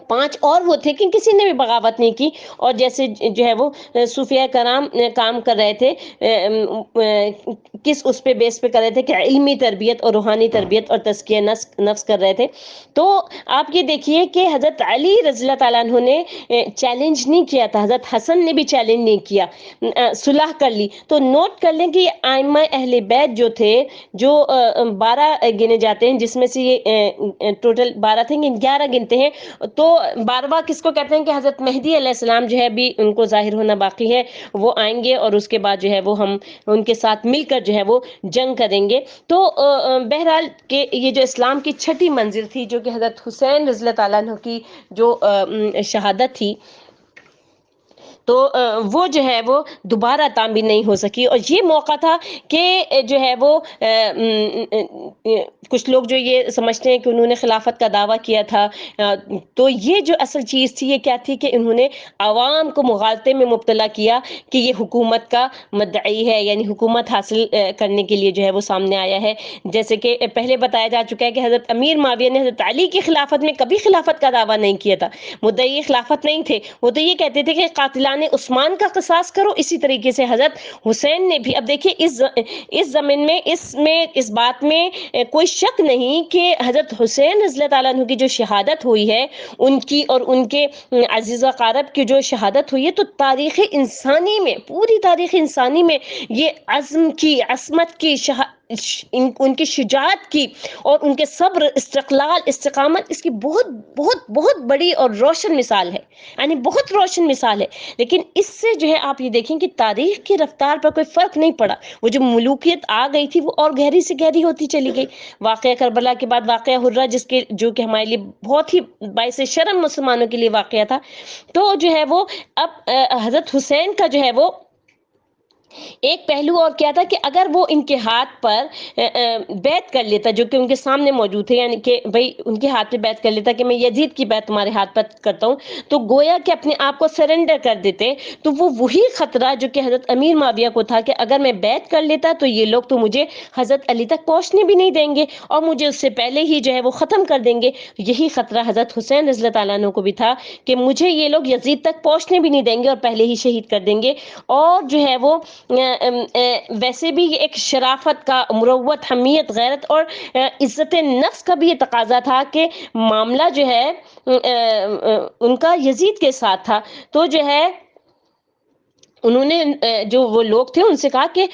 5 اور وہ تھے کہ کسی نے بھی بغاوت نہیں کی، اور جیسے جو ہے وہ صوفیاء کرام کام کر رہے تھے، کس اس پہ بیس پہ کر رہے تھے کہ علمی تربیت اور روحانی تربیت اور تزکیہ نفس کر رہے تھے۔ تو آپ یہ دیکھیے کہ حضرت علی رضی اللہ تعالیٰ عنہ نے چیلنج نہیں کیا تھا، حضرت حسن نے بھی چیلنج نہیں کیا، صلح کر لی۔ تو نوٹ کر لیں کہ ائمہ اہل بیت جو تھے، جو 12 گنے جاتے ہیں، جس میں سے یہ ٹوٹل 12 تھے، 11 گنتے ہیں، تو 12واں کس کو کہتے ہیں کہ حضرت مہدی علیہ السلام جو ہے بھی ان کو ظاہر ہونا باقی ہے، وہ آئیں گے اور اس کے بعد جو ہے وہ ہم ان کے ساتھ مل کر جو ہے وہ جنگ کریں گے۔ تو بہرحال کہ یہ جو اسلام کی 6ٹھی منزل تھی، جو کہ حضرت حسین رضی اللہ تعالیٰ عنہ کی جو شہادت تھی، تو وہ جو ہے وہ دوبارہ تعمیر نہیں ہو سکی۔ اور یہ موقع تھا کہ جو ہے وہ کچھ لوگ جو یہ سمجھتے ہیں کہ انہوں نے خلافت کا دعویٰ کیا تھا، تو یہ جو اصل چیز تھی یہ کیا تھی کہ انہوں نے عوام کو مغالطے میں مبتلا کیا کہ یہ حکومت کا مدعی ہے، یعنی حکومت حاصل کرنے کے لیے جو ہے وہ سامنے آیا ہے۔ جیسے کہ پہلے بتایا جا چکا ہے کہ حضرت امیر معاویہ نے حضرت علی کی خلافت میں کبھی خلافت کا دعویٰ نہیں کیا تھا، مدعی خلافت نہیں تھے، وہ تو یہ کہتے تھے کہ قاتلان جان عثمان کا قصاص کرو، اسی طریقے سے حضرت حسین نے بھی. اب دیکھیے اس زمین میں اس بات میں کوئی شک نہیں کہ حضرت حسین رضی اللہ تعالیٰ عنہ کی جو شہادت ہوئی ہے، ان کی اور ان کے عزیز و اقارب کی جو شہادت ہوئی ہے، تو تاریخ انسانی میں، پوری تاریخ انسانی میں یہ عزم کی، عصمت کی، ان کی شجاعت کی اور ان کے صبر، استقلال، استقامت، اس کی بہت بہت بہت بڑی اور روشن مثال ہے، یعنی بہت روشن مثال ہے. لیکن اس سے جو ہے آپ یہ دیکھیں کہ تاریخ کی رفتار پر کوئی فرق نہیں پڑا. وہ جو ملوکیت آ گئی تھی وہ اور گہری سے گہری ہوتی چلی گئی. واقعہ کربلا کے بعد واقعہ ہرہ، جو کہ ہمارے لیے بہت ہی باعث شرم مسلمانوں کے لیے واقعہ تھا، تو جو ہے وہ اب حضرت حسین کا جو ہے وہ ایک پہلو اور کیا تھا کہ اگر وہ ان کے ہاتھ پر بیعت کر لیتا، جو کہ ان کے سامنے موجود تھے، یعنی کہ بھئی ان کے ہاتھ پہ بیعت کر لیتا کہ میں یزید کی بیعت تمہارے ہاتھ پر کرتا ہوں، تو گویا کہ اپنے آپ کو سرنڈر کر دیتے. تو وہ وہی خطرہ جو کہ حضرت امیر معاویہ کو تھا کہ اگر میں بیعت کر لیتا تو یہ لوگ تو مجھے حضرت علی تک پہنچنے بھی نہیں دیں گے اور مجھے اس سے پہلے ہی جو ہے وہ ختم کر دیں گے. یہی خطرہ حضرت حسین رضی اللہ تعالیٰ عنہ کو بھی تھا کہ مجھے یہ لوگ یزید تک پہنچنے بھی نہیں دیں گے اور پہلے ہی شہید کر دیں گے. اور جو ہے وہ ویسے بھی ایک شرافت کا، مروت، حمیت، غیرت اور عزت نفس کا بھی یہ تقاضا تھا کہ معاملہ جو ہے ان کا یزید کے ساتھ تھا. تو جو ہے انہوں نے جو وہ لوگ تھے ان سے کہا کہ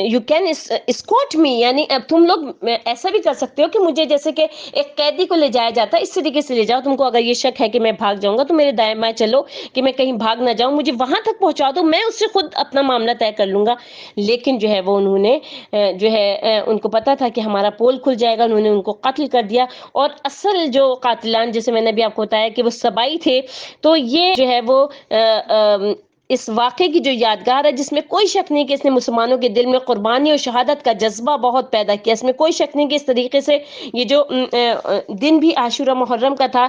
یو کین اسکورٹ می، یعنی تم لوگ ایسا بھی کر سکتے ہو کہ مجھے جیسے کہ ایک قیدی کو لے جایا جاتا ہے اس طریقے سے لے جاؤ. تم کو اگر یہ شک ہے کہ میں بھاگ جاؤں گا تو میرے دائیں بائیں چلو کہ میں کہیں بھاگ نہ جاؤں، مجھے وہاں تک پہنچا دو، میں اس سے خود اپنا معاملہ طے کر لوں گا. لیکن جو ہے وہ انہوں نے جو ہے ان کو پتا تھا کہ ہمارا پول کھل جائے گا، انہوں نے ان کو قتل کر دیا. اور اصل جو قاتلان، جیسے میں نے بھی آپ کو بتایا کہ وہ سبائی تھے، تو یہ جو ہے وہ اس واقعے کی جو یادگار ہے، جس میں کوئی شک نہیں کہ اس نے مسلمانوں کے دل میں قربانی اور شہادت کا جذبہ بہت پیدا کیا. اس میں کوئی شک نہیں کہ اس طریقے سے یہ جو دن بھی عاشورہ محرم کا تھا،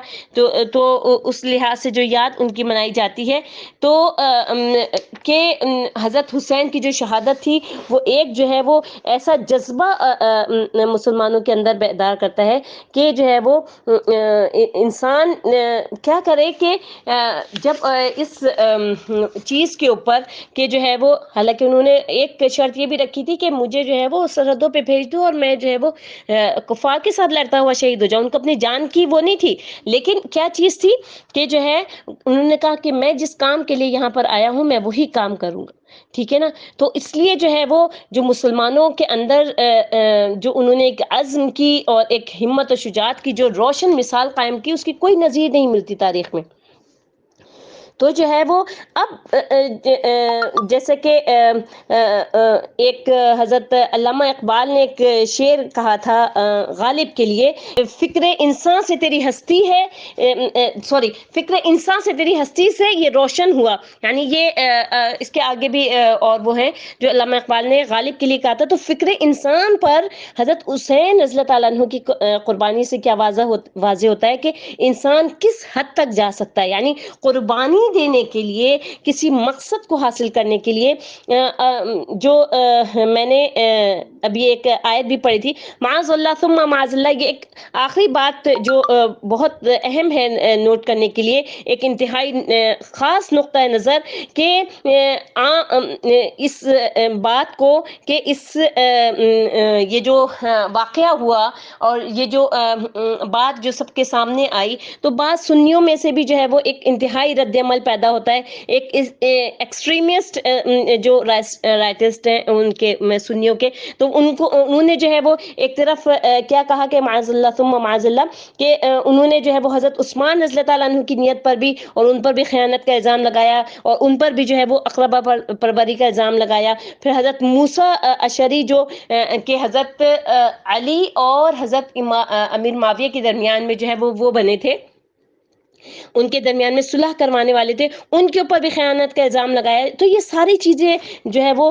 تو اس لحاظ سے جو یاد ان کی منائی جاتی ہے، تو کہ حضرت حسین کی جو شہادت تھی وہ ایک جو ہے وہ ایسا جذبہ مسلمانوں کے اندر بیدار کرتا ہے کہ جو ہے وہ انسان کیا کرے کہ جب اس چیز کے اوپر کہ جو ہے وہ، حالانکہ انہوں نے ایک شرط یہ بھی رکھی تھی کہ مجھے جو ہے وہ سرحدوں پہ بھیج دو اور میں جو ہے وہ کفار کے ساتھ لڑتا ہوا شہید ہو جاؤں. ان کو اپنی جان کی وہ نہیں تھی، لیکن کیا چیز تھی کہ جو ہے انہوں نے کہا کہ میں جس کام کے لیے یہاں پر آیا ہوں میں وہی کام کروں گا. ٹھیک ہے نا. تو اس لیے جو ہے وہ جو مسلمانوں کے اندر جو انہوں نے ایک عزم کی اور ایک ہمت و شجاعت کی جو روشن مثال قائم کی، اس کی کوئی نظیر نہیں ملتی تاریخ میں. تو جو ہے وہ اب جیسے کہ ایک حضرت علامہ اقبال نے ایک شعر کہا تھا غالب کے لیے، فکر انسان سے تیری ہستی ہے، فکر انسان سے تیری ہستی سے یہ روشن ہوا. یعنی یہ اس کے آگے بھی اور وہ ہیں جو علامہ اقبال نے غالب کے لیے کہا تھا. تو فکر انسان پر حضرت حسین رضی اللہ تعالیٰ عنہ کی قربانی سے کیا واضح ہوتا ہے کہ انسان کس حد تک جا سکتا ہے. یعنی قربانی دینے کے لیے، کسی مقصد کو حاصل کرنے کے لیے، جو میں نے ابھی ایک آیت بھی پڑھی تھی، معاذ اللہ ثم معاذ اللہ، یہ ایک آخری بات جو بہت اہم ہے نوٹ کرنے کے لیے، ایک انتہائی خاص نقطہ نظر کہ اس بات کو کہ یہ جو واقعہ ہوا اور یہ جو بات جو سب کے سامنے آئی، تو بعض سنیوں میں سے بھی جو ہے وہ ایک انتہائی رد عمل پیدا ہوتا ہے. ایک ایکسٹریمسٹ جو رائٹسٹ ہیں ان کے سنیوں کے، تو انہوں نے جو ہے وہ ایک طرف کیا کہا کہ معاذ اللہ ثم معاذ اللہ، کہ انہوں نے جو ہے وہ حضرت عثمان رضی اللہ تعالیٰ عنہ کی نیت پر بھی اور ان پر بھی خیانت کا الزام لگایا اور ان پر بھی جو ہے وہ اقربا پروری کا الزام لگایا. پھر حضرت موسیٰ اشعری جو کہ حضرت علی اور حضرت امیر معاویہ کے درمیان میں جو ہے وہ بنے تھے، ان کے درمیان میں صلح کروانے والے تھے، ان کے اوپر بھی خیانت کا الزام لگایا. تو یہ ساری چیزیں جو ہے وہ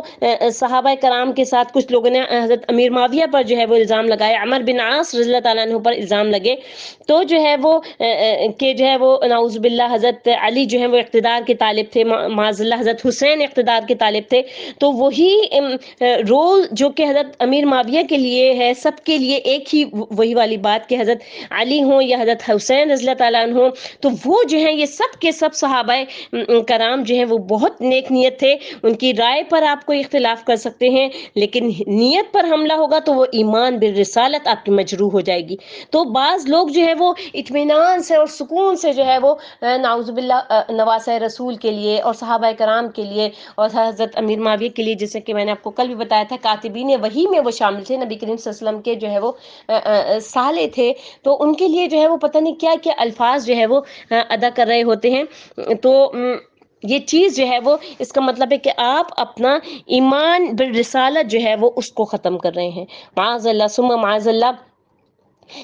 صحابہ کرام کے ساتھ کچھ لوگوں نے حضرت امیر معاویہ پر جو ہے وہ الزام لگایا، عمر بن عاص رضی اللہ تعالیٰ عنہ پر الزام لگے. تو جو ہے وہ کہ جو ہے وہ نعوذ باللہ حضرت علی جو ہے وہ اقتدار کے طالب تھے، معاذ اللہ حضرت حسین اقتدار کے طالب تھے. تو وہی رول جو کہ حضرت امیر معاویہ کے لیے ہے، سب کے لیے ایک ہی وہی والی بات کہ حضرت علی ہوں یا حضرت حسین رضی اللہ تعالیٰ عنہ. تو وہ جو ہیں یہ سب کے سب صحابہ کرام جو ہیں وہ بہت نیک نیت تھے. ان کی رائے پر آپ کو اختلاف کر سکتے ہیں لیکن نیت پر حملہ ہوگا تو وہ ایمان بالرسالت آپ کی مجروح ہو جائے گی. تو بعض لوگ جو ہے وہ اطمینان سے اور سکون سے جو ہے وہ نعوذ باللہ نواسہ رسول کے لیے اور صحابہ کرام کے لیے اور حضرت امیر معاویہ کے لیے، جیسے کہ میں نے آپ کو کل بھی بتایا تھا، کاتبین وحی میں وہ شامل تھے، نبی کریم صلی اللہ علیہ وسلم کے جو ہے وہ سالے تھے، تو ان کے لیے جو ہے وہ پتہ نہیں کیا کیا الفاظ جو ہے وہ ادا کر رہے ہوتے ہیں. تو یہ چیز جو ہے وہ اس کا مطلب ہے کہ آپ اپنا ایمان بالرسالت جو ہے وہ اس کو ختم کر رہے ہیں. معاذ اللہ ثم معاذ اللہ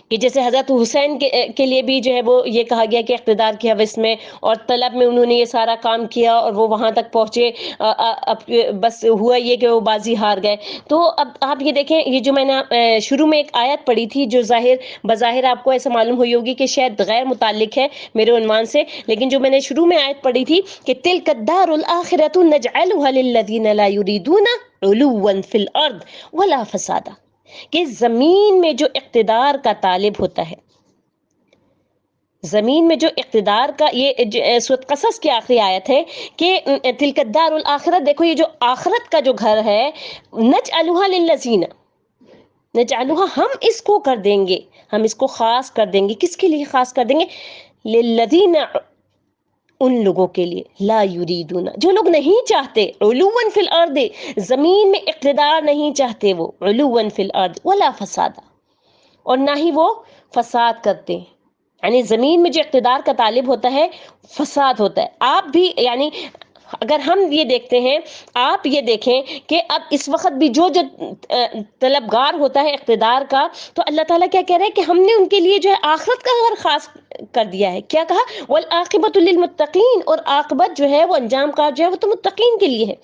کہ جیسے حضرت حسین کے لیے بھی جو ہے وہ یہ کہا گیا کہ اقتدار کی ہوس میں اور طلب میں انہوں نے یہ سارا کام کیا اور وہ وہاں تک پہنچے، بس ہوا یہ کہ وہ بازی ہار گئے. تو اب آپ یہ دیکھیں، یہ جو میں نے شروع میں ایک آیت پڑھی تھی جو بظاہر آپ کو ایسا معلوم ہوئی ہوگی کہ شاید غیر متعلق ہے میرے عنوان سے، لیکن جو میں نے شروع میں آیت پڑھی تھی کہ تلک الدار الآخرۃ نجعلها للذین لا یریدون علوا فی الارض ولا فسادا، کہ زمین میں جو اقتدار کا طالب ہوتا ہے، زمین میں جو اقتدار کا، یہ سورۃ قصص کی آخری آیت ہے کہ تلک الدار الآخرۃ، دیکھو یہ جو آخرت کا جو گھر ہے، نجعلها للذین، نجعلها ہم اس کو کر دیں گے، ہم اس کو خاص کر دیں گے. کس کے لیے خاص کر دیں گے؟ للذین، ان لوگوں کے لیے، لا یریدون، جو لوگ نہیں چاہتے، علوا فی الارض، زمین میں اقتدار نہیں چاہتے وہ، علوا فی الارض ولا فسادا، اور نہ ہی وہ فساد کرتے ہیں. یعنی زمین میں جو اقتدار کا طالب ہوتا ہے فساد ہوتا ہے. آپ بھی یعنی اگر ہم یہ دیکھتے ہیں، آپ یہ دیکھیں کہ اب اس وقت بھی جو طلبگار ہوتا ہے اقتدار کا، تو اللہ تعالیٰ کیا کہہ رہے ہیں کہ ہم نے ان کے لیے جو ہے آخرت کا گھر خاص کر دیا ہے. کیا کہا؟ والعاقبۃ للمتقین، اور عاقبت جو ہے وہ انجام کار جو ہے وہ تو متقین کے لیے ہے.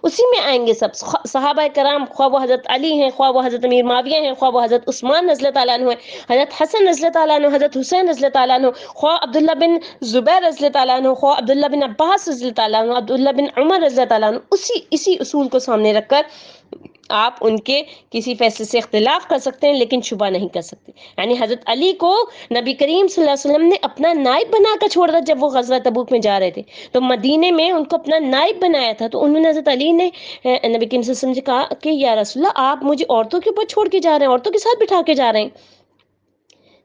اسی میں آئیں گے سب صحابہ کرام، خواہ وہ حضرت علی ہیں، خواہ وہ حضرت امیر معاویہ ہیں، خواہ وہ حضرت عثمان رضی اللہ تعالیٰ عنہ ہیں، حضرت حسن رضی اللہ تعالیٰ عنہ، حضرت حسین رضی اللہ تعالیٰ عنہ، خواہ عبداللہ بن زبیر رضی اللہ تعالیٰ عنہ، خواہ عبداللہ بن عباس رضی اللہ تعالیٰ عنہ، عبداللہ بن عمر رضی اللہ تعالیٰ عنہ. اسی اصول کو سامنے رکھ کر آپ ان کے کسی فیصلے سے اختلاف کر سکتے ہیں لیکن شبہ نہیں کر سکتے. یعنی حضرت علی کو نبی کریم صلی اللہ علیہ وسلم نے اپنا نائب بنا کر چھوڑا تھا جب وہ غزوہ تبوک میں جا رہے تھے، تو مدینے میں ان کو اپنا نائب بنایا تھا. تو انہوں نے، حضرت علی نے نبی کریم صلی اللہ علیہ وسلم سے کہا کہ یا رسول اللہ، آپ مجھے عورتوں کے اوپر چھوڑ کے جا رہے ہیں، عورتوں کے ساتھ بٹھا کے جا رہے ہیں.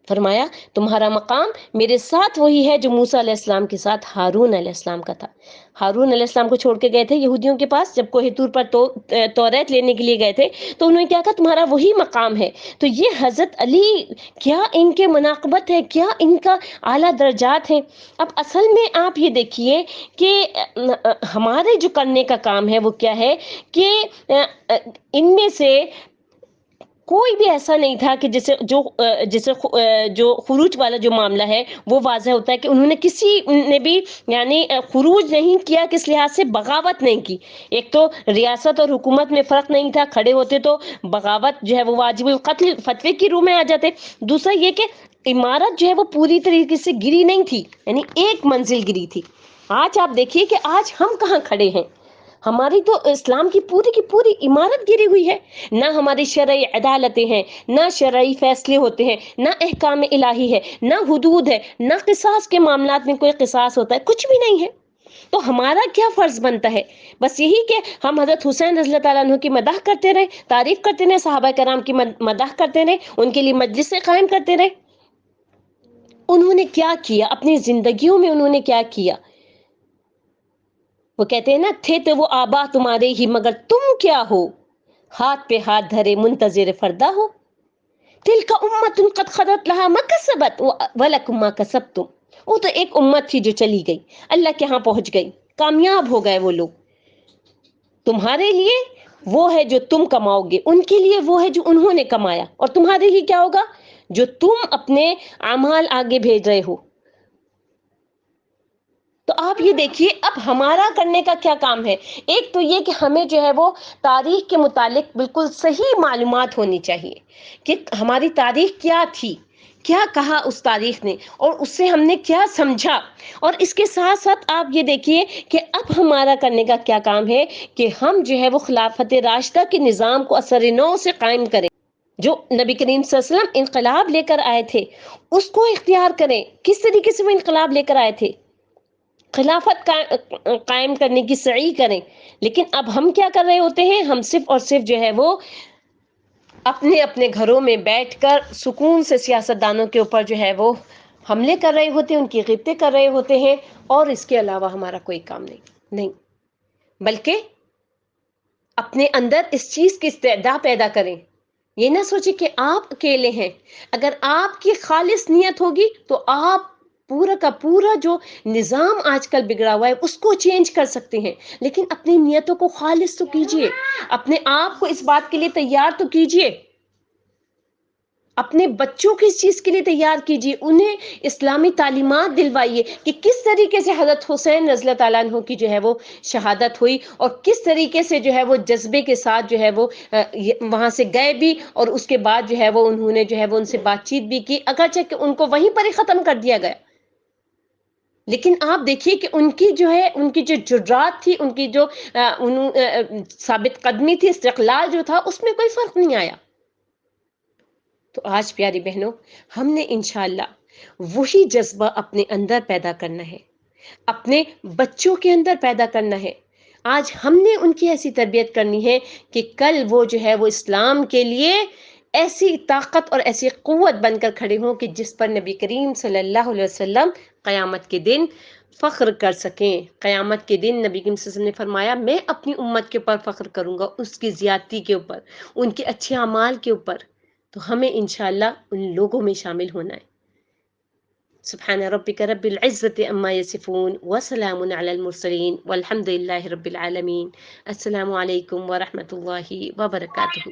فرمایا تمہارا مقام میرے ساتھ وہی ہے جو موسیٰ علیہ السلام کے ساتھ ہارون علیہ السلام کا تھا. ہارون علیہ السلام کو چھوڑ کے گئے تھے یہودیوں کے پاس جب کوہ طور پر توریت لینے کے لیے گئے تھے، تو انہوں نے کیا کہا؟ تمہارا وہی مقام ہے. تو یہ حضرت علی، کیا ان کے مناقبت ہے، کیا ان کا اعلیٰ درجات ہیں. اب اصل میں آپ یہ دیکھیے کہ ہمارے جو کرنے کا کام ہے وہ کیا ہے کہ ان میں سے کوئی بھی ایسا نہیں تھا کہ جو خروج والا جو معاملہ ہے وہ واضح ہوتا ہے کہ انہوں نے کسی نے بھی یعنی خروج نہیں کیا، کس لحاظ سے بغاوت نہیں کی. ایک تو ریاست اور حکومت میں فرق نہیں تھا، کھڑے ہوتے تو بغاوت جو ہے وہ واجب القتل فتوے کی روح میں آ جاتے. دوسرا یہ کہ عمارت جو ہے وہ پوری طریقے سے گری نہیں تھی، یعنی ایک منزل گری تھی. آج آپ دیکھیے کہ آج ہم کہاں کھڑے ہیں، ہماری تو اسلام کی پوری عمارت گری ہوئی ہے. نہ ہماری شرعی عدالتیں ہیں، نہ شرعی فیصلے ہوتے ہیں، نہ احکام الہی ہے، نہ حدود ہے، نہ قصاص کے معاملات میں کوئی قصاص ہوتا ہے، کچھ بھی نہیں ہے. تو ہمارا کیا فرض بنتا ہے؟ بس یہی کہ ہم حضرت حسین رضی اللہ تعالیٰ عنہ کی مدح کرتے رہے، تعریف کرتے رہے، صحابہ کرام کی مدح کرتے رہے، ان کے لیے مجلسیں قائم کرتے رہے. انہوں نے کیا کیا اپنی زندگیوں میں؟ انہوں نے کیا کیا؟ وہ کہتے ہیں نا، تھے تو وہ آبا تمہارے ہی مگر تم کیا ہو، ہاتھ پہ ہاتھ دھرے منتظر فردا ہو. تلک امت قد خلت لہا ما کسبت ولکم ما کسبتم. وہ تو ایک امت تھی جو چلی گئی، اللہ کے ہاں پہنچ گئی، کامیاب ہو گئے وہ لوگ. تمہارے لیے وہ ہے جو تم کماؤ گے، ان کے لیے وہ ہے جو انہوں نے کمایا، اور تمہارے لیے کیا ہوگا؟ جو تم اپنے اعمال آگے بھیج رہے ہو. تو آپ یہ دیکھیے اب ہمارا کرنے کا کیا کام ہے. ایک تو یہ کہ ہمیں جو ہے وہ تاریخ کے متعلق بالکل صحیح معلومات ہونی چاہیے کہ ہماری تاریخ کیا تھی، کیا کہا اس تاریخ نے، اور اس سے ہم نے کیا سمجھا. اور اس کے ساتھ ساتھ آپ یہ دیکھیے کہ اب ہمارا کرنے کا کیا کام ہے کہ ہم جو ہے وہ خلافت راشدہ کے نظام کو اثر نو سے قائم کریں. جو نبی کریم صلی اللہ علیہ وسلم انقلاب لے کر آئے تھے اس کو اختیار کریں. کس طریقے سے وہ انقلاب لے کر آئے تھے؟ خلافت قائم کرنے کی سعی کریں. لیکن اب ہم کیا کر رہے ہوتے ہیں؟ ہم صرف اور صرف جو ہے وہ اپنے اپنے گھروں میں بیٹھ کر سکون سے سیاستدانوں کے اوپر جو ہے وہ حملے کر رہے ہوتے ہیں، ان کی غیبتیں کر رہے ہوتے ہیں، اور اس کے علاوہ ہمارا کوئی کام نہیں. بلکہ اپنے اندر اس چیز کی استعداد پیدا کریں. یہ نہ سوچیں کہ آپ اکیلے ہیں. اگر آپ کی خالص نیت ہوگی تو آپ پورا کا پورا جو نظام آج کل بگڑا ہوا ہے اس کو چینج کر سکتے ہیں. لیکن اپنی نیتوں کو خالص تو کیجئے، اپنے آپ کو اس بات کے لیے تیار تو کیجئے، اپنے بچوں کو اس چیز کے لیے تیار کیجئے، انہیں اسلامی تعلیمات دلوائیے کہ کس طریقے سے حضرت حسین رضی اللہ تعالیٰ عنہ کی جو ہے وہ شہادت ہوئی، اور کس طریقے سے جو ہے وہ جذبے کے ساتھ جو ہے وہ وہاں سے گئے بھی، اور اس کے بعد جو ہے وہ انہوں نے جو ہے وہ ان سے بات چیت بھی کی، اگرچہ کہ ان کو وہیں پر ہی ختم کر دیا گیا. لیکن آپ دیکھیے کہ ان کی جو ہے ان کی جو جرات تھی، ان کی جو ثابت قدمی تھی، استقلال جو تھا، اس میں کوئی فرق نہیں آیا. تو آج پیاری بہنوں، ہم نے انشاءاللہ وہی جذبہ اپنے اندر پیدا کرنا ہے، اپنے بچوں کے اندر پیدا کرنا ہے. آج ہم نے ان کی ایسی تربیت کرنی ہے کہ کل وہ جو ہے وہ اسلام کے لیے ایسی طاقت اور ایسی قوت بن کر کھڑے ہوں کہ جس پر نبی کریم صلی اللہ علیہ وسلم قیامت کے دن فخر کر سکیں. قیامت کے دن نبی کریم صلی اللہ علیہ وسلم نے فرمایا میں اپنی امت کے اوپر فخر کروں گا، اس کی زیادتی کے اوپر، ان کے اچھے اعمال کے اوپر. تو ہمیں انشاءاللہ ان لوگوں میں شامل ہونا ہے. سبحان ربک رب العزت عما یصفون وسلام علی المرسلین والحمد للہ رب العالمین. السلام علیکم ورحمۃ اللہ وبرکاتہ.